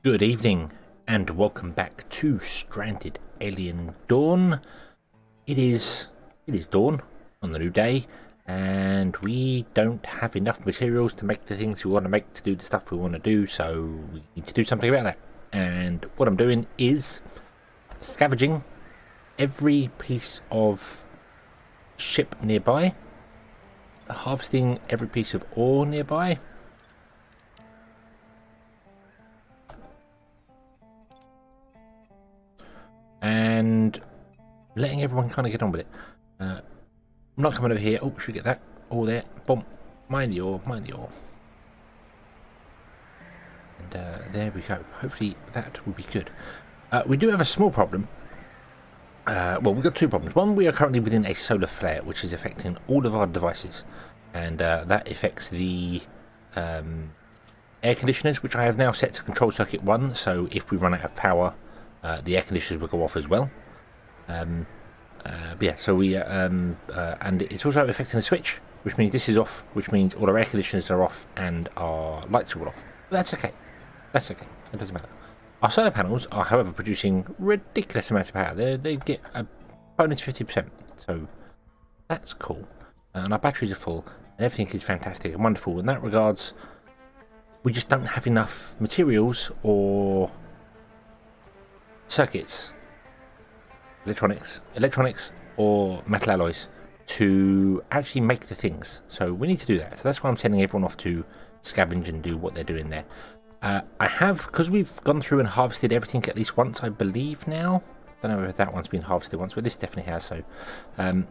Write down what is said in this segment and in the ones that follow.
Good evening and welcome back to Stranded Alien Dawn. It is dawn on the new day and we don't have enough materials to make the things we want to make to do the stuff we want to do, so we need to do something about that. And what I'm doing is scavenging every piece of ship nearby, harvesting every piece of ore nearby, and letting everyone kind of get on with it. I'm not coming over here. Oh, should we get that? All there. Boom. Mind the ore. Mind the ore. And there we go. Hopefully that will be good. We do have a small problem. Well, we've got two problems. One, we are currently within a solar flare, which is affecting all of our devices. And that affects the air conditioners, which I have now set to control circuit 1. So if we run out of power, the air conditioners will go off as well. But yeah, so we and it's also affecting the switch, which means this is off, which means all our air conditioners are off and our lights are all off. But that's okay. That's okay. It doesn't matter. Our solar panels are, however, producing ridiculous amounts of power. They get a bonus 50%, so that's cool. And our batteries are full, and everything is fantastic and wonderful. In that regards, we just don't have enough materials or circuits, electronics or metal alloys to actually make the things. So we need to do that. So that's why I'm sending everyone off to scavenge and do what they're doing there. I have, because we've gone through and harvested everything at least once, I believe now. Don't know if that one's been harvested once, but this definitely has. So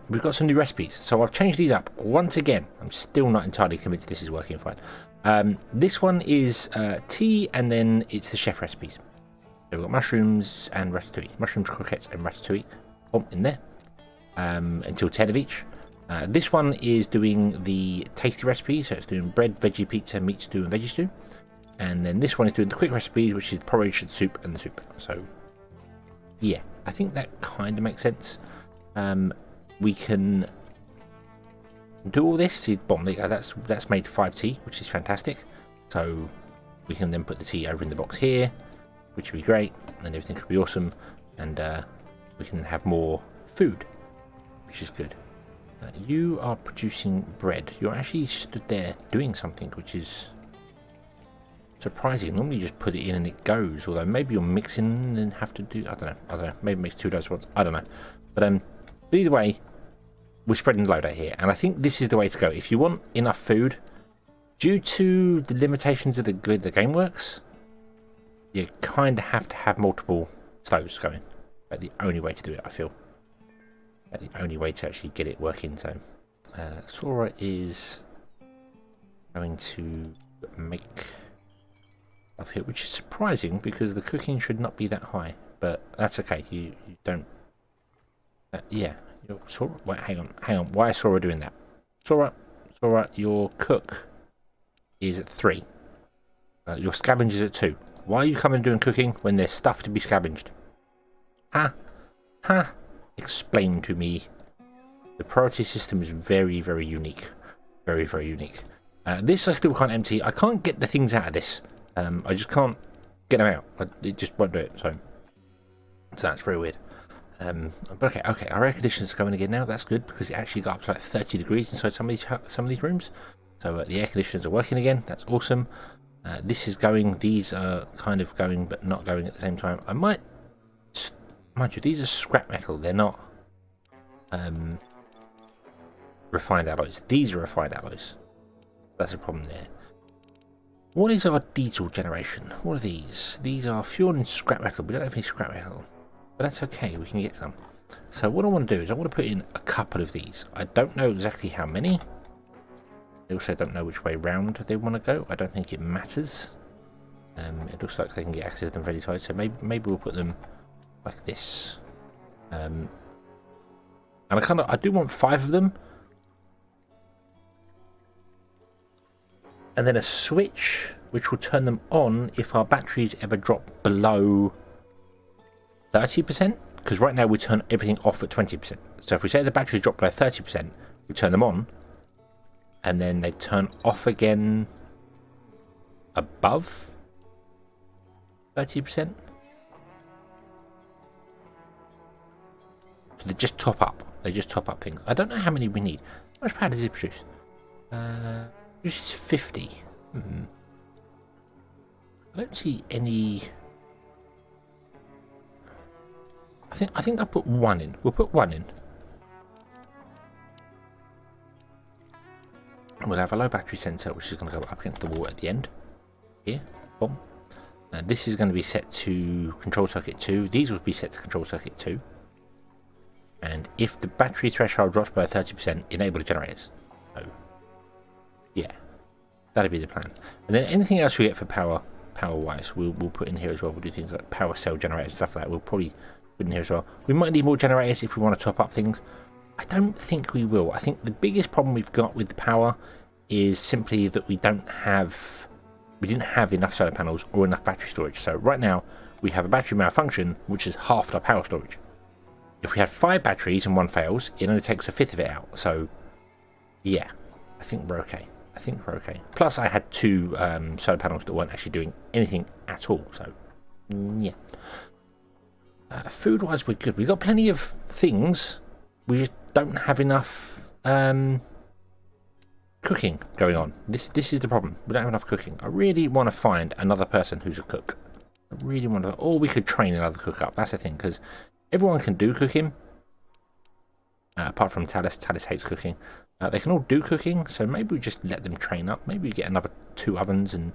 we've got some new recipes. So I've changed these up once again. I'm still not entirely convinced this is working fine. This one is tea, and then it's the chef recipes. So we've got mushrooms and ratatouille. Mushrooms, croquettes, and ratatouille. In there. Until 10 of each. This one is doing the tasty recipe. So it's doing bread, veggie pizza, meat stew, and veggie stew. And then this one is doing the quick recipes, which is the porridge, the soup, and the soup. So, yeah. I think that kind of makes sense. We can do all this. See, boom, there you go. That's made 5 tea, which is fantastic. So we can then put the tea over in the box here, which would be great, and everything could be awesome, and we can have more food, which is good. You are producing bread. You're actually stood there doing something, which is surprising. Normally you just put it in and it goes, although maybe you're mixing and have to do, I don't know, maybe it makes 2 doughs once, I don't know. But either way, we're spreading the load out here, and I think this is the way to go. If you want enough food, due to the limitations of the way the game works, you kind of have to have multiple stoves going. That's the only way to do it, I feel. That's the only way to actually get it working. So, Sora is going to make stuff here, which is surprising because the cooking should not be that high, but that's okay. You don't. Yeah, Sora. Wait, hang on. Why is Sora doing that? Sora, your cook is at 3. Your scavenge is at 2. Why are you coming and doing cooking when there's stuff to be scavenged? Explain to me. The priority system is very, very unique. Very, very unique. This I still can't empty. I can't get the things out of this. I just can't get them out. It just won't do it. So that's very weird. But okay. Our air conditioners are going again now. That's good because it actually got up to like 30 degrees inside some of these rooms. So the air conditioners are working again. That's awesome. This is going. These are kind of going, but not going at the same time. I might, mind you, these are scrap metal. They're not refined alloys. These are refined alloys. That's a problem there. What is our diesel generation? What are these? These are fuel and scrap metal. We don't have any scrap metal, but that's okay. We can get some. So what I want to do is I want to put in a couple of these. I don't know exactly how many. I also don't know which way round they want to go. I don't think it matters. It looks like they can get access to them from any side, so maybe we'll put them like this. And I do want 5 of them. And then a switch which will turn them on if our batteries ever drop below 30%. Because right now we turn everything off at 20%. So if we say the batteries drop below 30%, we turn them on. And then they turn off again above 30%. So they just top up. They just top up things. I don't know how many we need. How much power does it produce? Produces 50. I don't see any. I think I'll put one in. We'll put one in. We'll have a low battery sensor, which is going to go up against the wall at the end. Here, boom. This is going to be set to control circuit 2. These will be set to control circuit 2. And if the battery threshold drops by 30%, enable the generators. So, yeah, that'll be the plan. And then anything else we get for power-wise, we'll put in here as well. We'll do things like power cell generators, stuff like that. We'll probably put in here as well. We might need more generators if we want to top up things. I don't think we will. I think the biggest problem we've got with the power is simply that we didn't have enough solar panels or enough battery storage. So right now we have a battery malfunction which is half our power storage. If we had 5 batteries and one fails, it only takes a fifth of it out. So yeah, I think we're okay. I think we're okay. Plus I had 2 solar panels that weren't actually doing anything at all. So yeah. Food wise we're good. We've got plenty of things. We just don't have enough cooking going on. This is the problem. We don't have enough cooking. I really want to find another person who's a cook. I really want to, or we could train another cook up. That's the thing, because everyone can do cooking. Apart from Talus. Talus hates cooking. They can all do cooking, so maybe we just let them train up. Maybe we get another 2 ovens and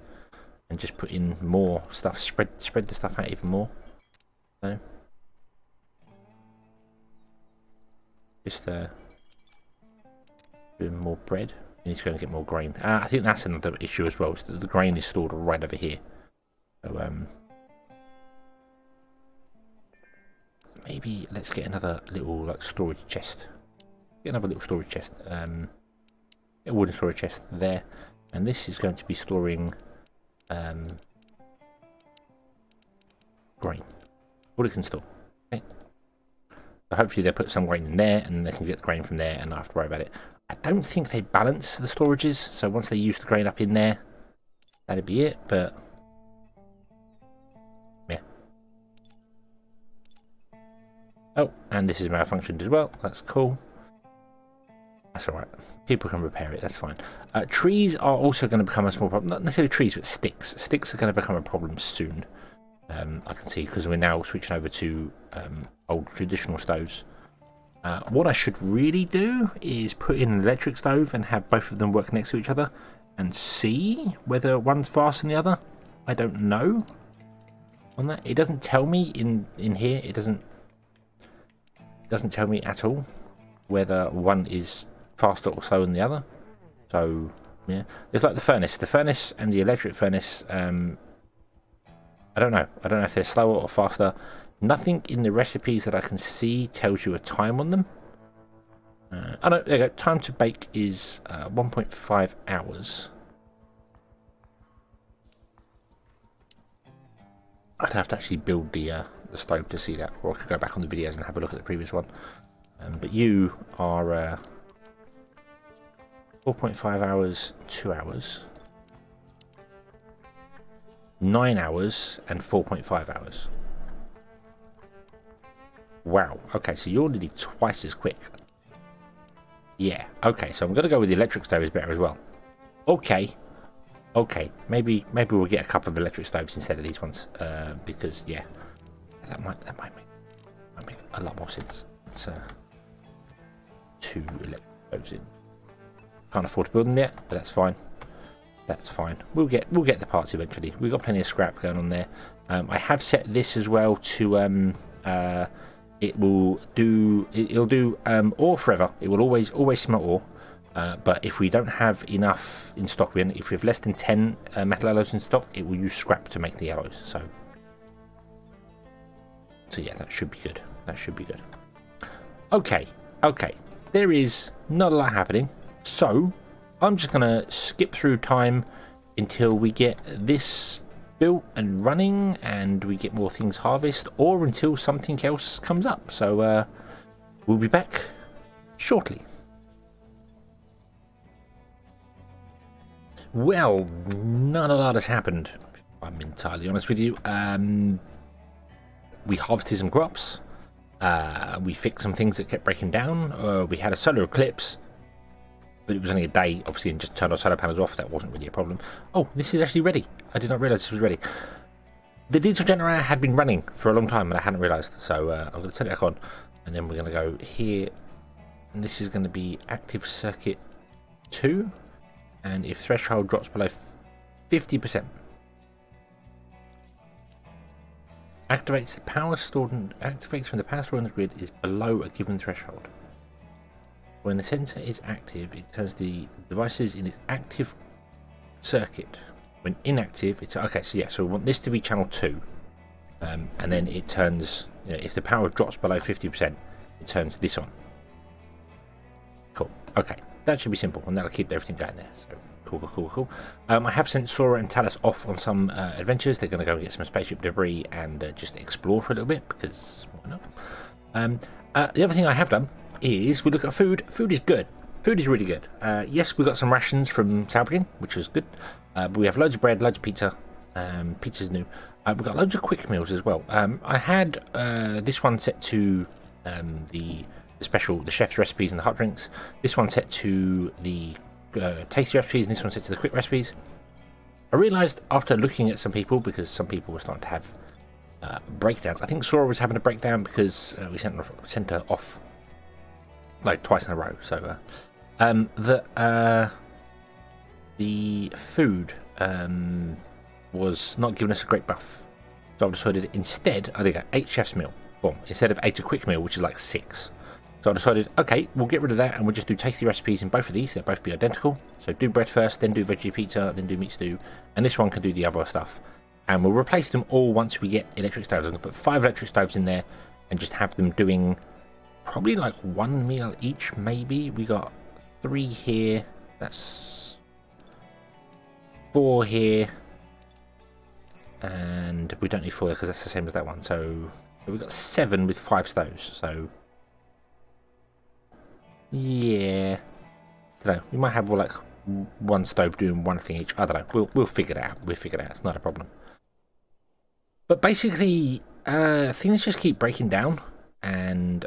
just put in more stuff. Spread the stuff out even more. So just doing more bread. You need to go and get more grain. I think that's another issue as well. So the grain is stored right over here. So maybe let's get another little like storage chest. Get another little storage chest. A wooden storage chest there, and this is going to be storing grain. All it can store. Okay. So hopefully they'll put some grain in there and they can get the grain from there and not have to worry about it. I don't think they balance the storages, so once they use the grain up in there, that'd be it, but yeah. Oh, and this is malfunctioned as well. That's cool. That's alright. People can repair it, that's fine. Trees are also going to become a small problem. Not necessarily trees, but sticks. Sticks are going to become a problem soon. I can see, because we're now switching over to old traditional stoves. What I should really do is put in an electric stove and have both of them work next to each other and see whether one's faster than the other. I don't know on that. It doesn't tell me in here. It doesn't tell me at all whether one is faster or slower than the other. So yeah, it's like the furnace and the electric furnace. I don't know if they're slower or faster. Nothing in the recipes that I can see tells you a time on them. Oh no, there you go. Time to bake is 1.5 hours. I'd have to actually build the stove to see that, or I could go back on the videos and have a look at the previous one. But you are 4.5 hours, 2 hours, 9 hours, and 4.5 hours. Wow, okay, so you're nearly twice as quick. Yeah, okay, so I'm going to go with the electric stove is better as well. Okay, maybe we'll get a couple of electric stoves instead of these ones, because, yeah, that might make a lot more sense. It's 2 electric stoves in. Can't afford to build them yet, but that's fine. That's fine. We'll get the parts eventually. We've got plenty of scrap going on there. I have set this as well to it'll do ore forever. It will always smelt ore. But if we don't have enough in stock, if we have less than 10 metal alloys in stock, it will use scrap to make the alloys. So yeah, that should be good. That should be good. Okay. There is not a lot happening, so I'm just gonna skip through time until we get this built and running and we get more things harvest, or until something else comes up. So we'll be back shortly. Well, not a lot has happened. I'm entirely honest with you. We harvested some crops. We fixed some things that kept breaking down. We had a solar eclipse, but it was only a day, obviously, and just turned our solar panels off. That wasn't really a problem. Oh, this is actually ready. I did not realise this was ready. The diesel generator had been running for a long time, and I hadn't realised. So I'm going to turn it back on, and then we're going to go here. And this is going to be active circuit 2, and if threshold drops below 50%. Activates the power stored and activates when the power stored in the grid is below a given threshold. When the sensor is active, it turns the devices in its active circuit. When inactive, it's okay. So yeah, so we want this to be channel 2, and then it turns. You know, if the power drops below 50%, it turns this on. Cool. Okay, that should be simple, and that'll keep everything going there. So cool. I have sent Sora and Talus off on some adventures. They're going to go and get some spaceship debris and just explore for a little bit, because why not? The other thing I have done is we look at food. Food is good. Food is really good. Yes, we got some rations from salvaging, which was good. But we have loads of bread, loads of pizza. Pizza's new. We've got loads of quick meals as well. I had this one set to the chef's recipes and the hot drinks. This one set to the tasty recipes, and this one set to the quick recipes. I realised after looking at some people, because some people were starting to have breakdowns. I think Sora was having a breakdown because we sent her off like twice in a row. So the food was not giving us a great buff. So I've decided instead I think 8 chef's meal. Well, instead of 8 a quick meal, which is like 6. So I decided, okay, we'll get rid of that and we'll just do tasty recipes in both of these. They'll both be identical. So do bread first, then do veggie pizza, then do meat stew. And this one can do the other stuff. And we'll replace them all once we get electric stoves. I'm going to put 5 electric stoves in there and just have them doing probably like 1 meal each, maybe. We got 3 here. That's 4 here. And we don't need 4 because that's the same as that one. So we've got 7 with 5 stoves. So yeah, I don't know. We might have like 1 stove doing 1 thing each. I don't know. We'll figure it out. We'll figure it out. It's not a problem. But basically, things just keep breaking down and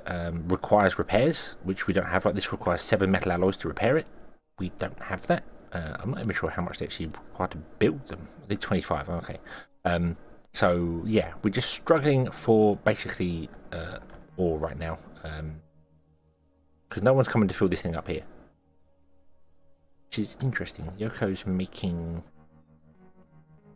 requires repairs, which we don't have. Like this requires 7 metal alloys to repair it. We don't have that. I'm not even sure how much they actually require to build them. They're 25. Okay. So yeah, we're just struggling for basically ore right now. Because no one's coming to fill this thing up here. Which is interesting. Yoko's making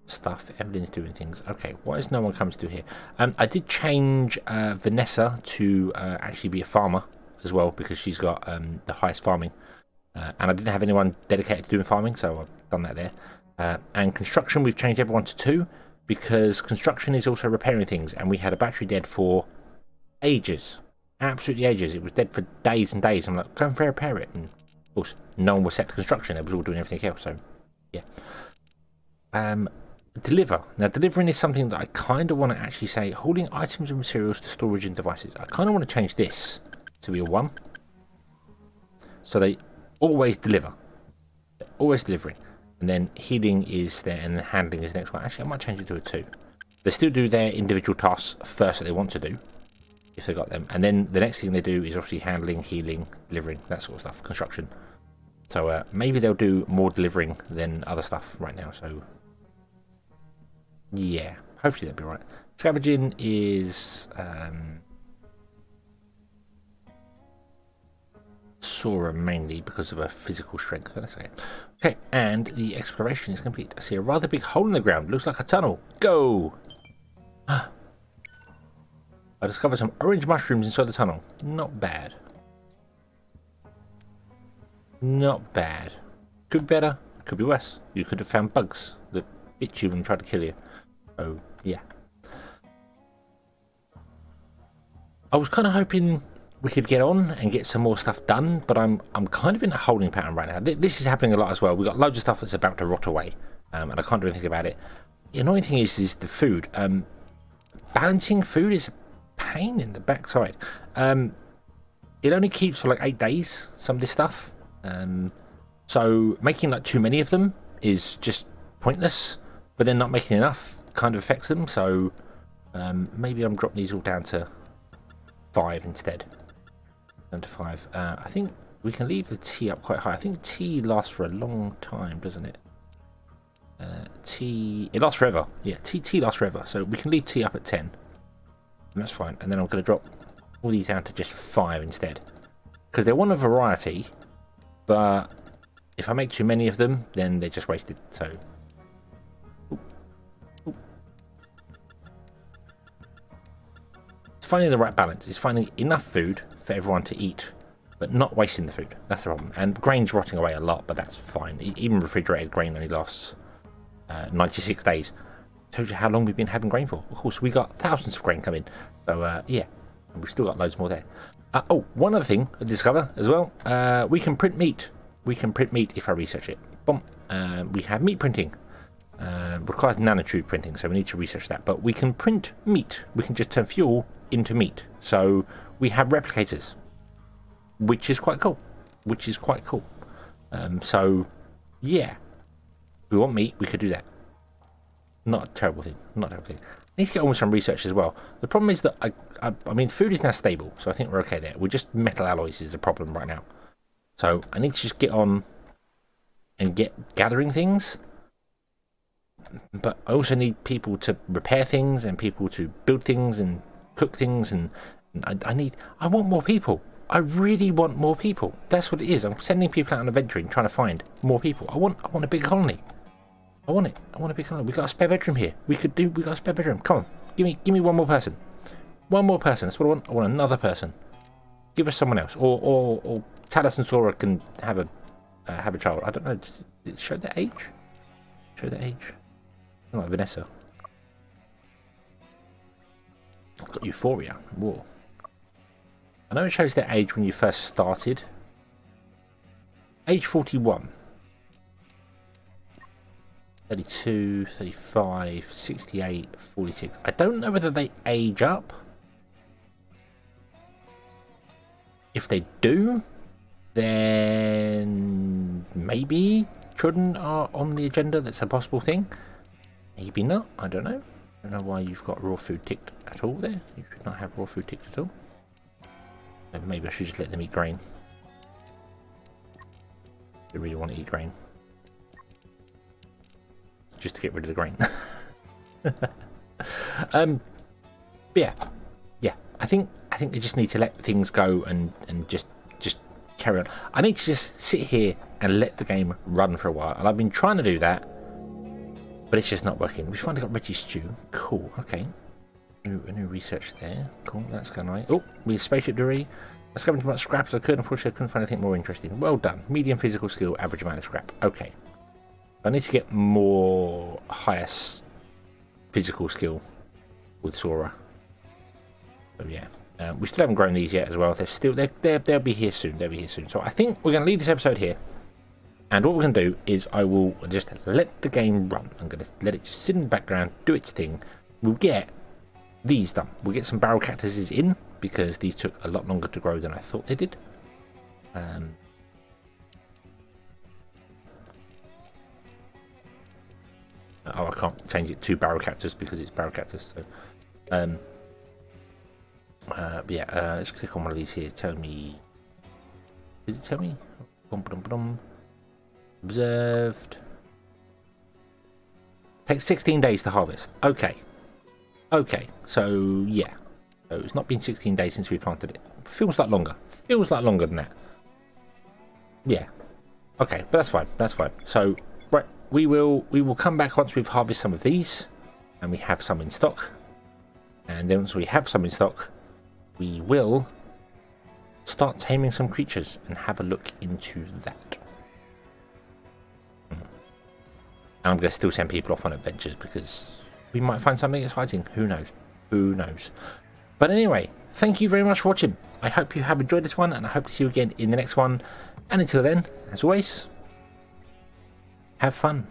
stuff. Evelyn's doing things. Okay, why is no one coming to do here? I did change Vanessa to actually be a farmer as well, because she's got the highest farming. And I didn't have anyone dedicated to doing farming, so I've done that there. And construction, we've changed everyone to 2, because construction is also repairing things, and we had a battery dead for ages. Absolutely ages. It was dead for days and days. I'm like, go and repair it. And of course, no one was set to construction. It was all doing everything else. So, yeah. Deliver. Now, delivering is something that I kind of want to actually say, holding items and materials to storage and devices. I kind of want to change this to be a 1. So they always deliver. They're always delivering. And then healing is there, and then handling is the next one. Actually, I might change it to a 2. They still do their individual tasks first that they want to do, if they got them, and then the next thing they do is obviously handling, healing, delivering, that sort of stuff, construction. So maybe they'll do more delivering than other stuff right now. So yeah, hopefully that'll be right. Scavenging is Sora mainly because of her physical strength. That's okay. Okay, and the exploration is complete. I see a rather big hole in the ground. Looks like a tunnel. Go! I discovered some orange mushrooms inside the tunnel. Not bad. Not bad. Could be better. Could be worse. You could have found bugs that bit you and tried to kill you. So, yeah. I was kind of hoping we could get on and get some more stuff done, but I'm kind of in a holding pattern right now. This is happening a lot as well. We've got loads of stuff that's about to rot away, and I can't do anything about it. The annoying thing is the food. Balancing food is pain in the backside. It only keeps for like 8 days, some of this stuff, so making like too many of them is just pointless, but then not making enough kind of affects them. So maybe I'm dropping these all down to 5 instead. Down to 5. I think we can leave the tea up quite high. I think tea lasts for a long time, doesn't it? Tea, it lasts forever. Yeah, tea lasts forever. So we can leave tea up at 10. And that's fine. And then I'm going to drop all these down to just 5 instead. Because they're one of variety, but if I make too many of them, then they're just wasted. So, it's finding the right balance. It's finding enough food for everyone to eat, but not wasting the food. That's the problem. And grain's rotting away a lot, but that's fine. Even refrigerated grain only lasts 96 days. Tells you how long we've been having grain for. Of course, we got thousands of grain coming. So, yeah, and we've still got loads more there. Oh, one other thing I discover as well. We can print meat. We can print meat if I research it. Boom. We have meat printing. Requires nanotube printing, so we need to research that. But we can print meat. We can just turn fuel into meat. So we have replicators, which is quite cool. So, yeah. If we want meat, we could do that. Not a terrible thing. I need to get on with some research as well. The problem is that, I mean, food is now stable, so I think we're okay there. We're just metal alloys is the problem right now. So I need to just get on and get gathering things. But I also need people to repair things and people to build things and cook things. And I want more people. I really want more people. That's what it is. I'm sending people out on adventuring, trying to find more people. I want a big colony. I want it. I want a big colony. We got a spare bedroom here. We got a spare bedroom. Come on. Give me one more person. One more person. That's what I want. I want another person. Give us someone else. Or Talos and Sora can have a child. I don't know. Does it show their age? Show their age. Like Vanessa. I've got Euphoria. Whoa. I know it shows their age when you first started. Age 41. 32, 35, 68, 46. I don't know whether they age up. If they do, then maybe children are on the agenda. That's a possible thing. Maybe not. I don't know. I don't know why you've got raw food ticked at all there. You should not have raw food ticked at all. Maybe I should just let them eat grain. They really want to eat grain. Just to get rid of the grain. Yeah. I think they just need to let things go and just carry on. I need to just sit here and let the game run for a while, and I've been trying to do that, but it's just not working. We finally got veggie stew. Cool. Okay. A new research there. Cool. That's going right. Oh, we have spaceship debris. I discovered as much scrap as I could. Unfortunately, I couldn't find anything more interesting. Well done. Medium physical skill, average amount of scrap. Okay. I need to get more highest physical skill with Sora. So yeah, we still haven't grown these yet as well. They'll be here soon. They'll be here soon. So I think we're going to leave this episode here. And what we're going to do is I will just let the game run. I'm going to let it just sit in the background, do its thing. We'll get these done. We'll get some barrel cactuses in because these took a lot longer to grow than I thought they did. Oh, I can't change it to barrel cactus because it's barrel cactus. So, but yeah, let's click on one of these here. Tell me. Does it tell me? Observed. Takes 16 days to harvest. Okay. So yeah. So it's not been 16 days since we planted it. Feels like longer. Feels like longer than that. Yeah. Okay, but that's fine. That's fine. So right. We will come back once we've harvested some of these and we have some in stock, and then once we have some in stock we will start taming some creatures and have a look into that. And I'm going to still send people off on adventures because we might find something exciting. Who knows. But anyway, thank you very much for watching. I hope you have enjoyed this one, and I hope to see you again in the next one. And until then, as always, have fun.